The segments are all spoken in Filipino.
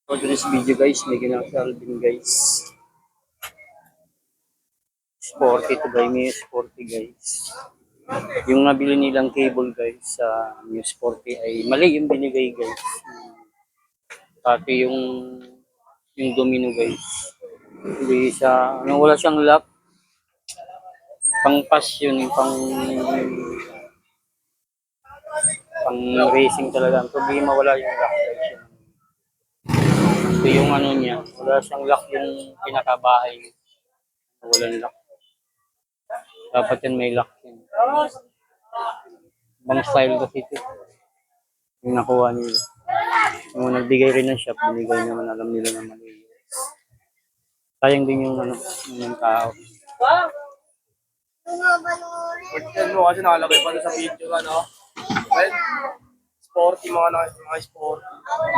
For this video guys, may ginagawa si Alvin guys. Sporty to guys, may sporty guys. Yung nabili nilang cable guys sa New Sporty ay mali yung binigay guys. Pati yung domino guys. Hindi siya, wala siyang lock. Pang pass yun, pang racing talaga. Ang problema wala yung lock guys. Ito yung ano niya, wala siyang lock yung pinakabahay. Walang lock. Dapat yan may lock yun. Bang style kasi ito. Yung nakuha nila. Yung nagbigay rin ng shop, binigay naman, alam nila na mali. Sayang din yung ano, yung tao. Pagkitan mo kasi nakalagay pa sa video, ano? Well, sporty, mga sporty.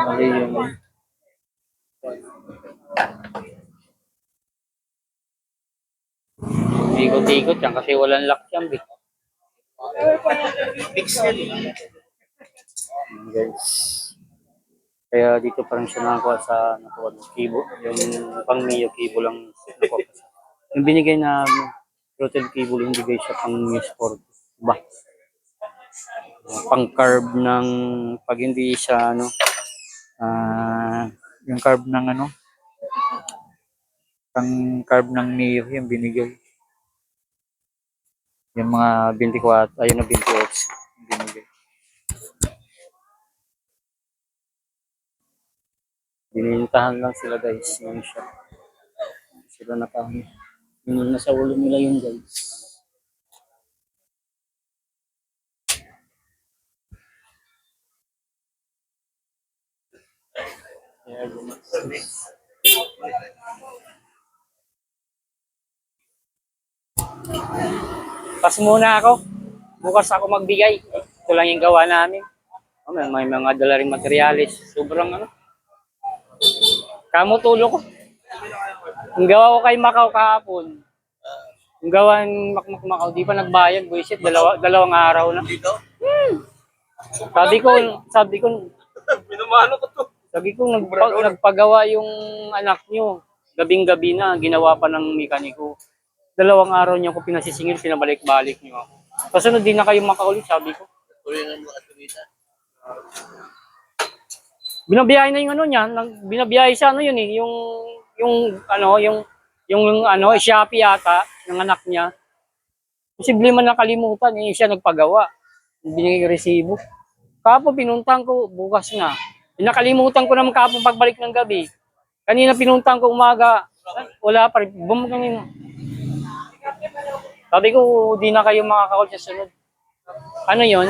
Mali yung ikot-ikot yan kasi walang lock yan. Fix yan. Guys. Kaya dito pa rin siya nakuha ng kibo. Yung pang Mio kibo lang nakuha. Yung binigay na throttle cable, yung bigay siya pang New Sport. Ba? Pang carb ng, pag hindi siya, yung carb ng pang carb ng Mio, yung binigay. Yung mga 24, ayun na 28, yung binigay. Binintahan lang sila guys, yung shop. Sila nakahanap. Yung nasa ulo nila yun guys. Pas muna ako. Bukas ako magbigay. Ito lang yung gawa namin. May mga dala ring materialis. Sobrang Kamo tulo ko. Ang gawa ko kay Macau kahapon. Ang gawa ng Macau, di pa nagbayad. Buisit, dalawang araw na. Sabi ko, Pinumano ko to. Sabi ko, nagpagawa yung anak nyo. Gabing-gabi na, ginawa pa ng mekaniko. Dalawang araw niya ako pinasisingil, pinabalik-balik niyo ako. Kasunod din na kayo makaulit, sabi ko. Binabiyahe na yung ano niya, binabiyahe sa ano yun eh, yung Shopee yata, ng anak niya. Posible man nakalimutan, eh, siya nagpagawa. Binigay resibo. Kapo pinuntang ko, bukas na. Nakalimutan ko naman kapag pagbalik ng gabi. Kanina pinuntang ko umaga, wala pa rin. Kanina. Sabi ko, di na kayo makakakot sa sunod. Ano yon?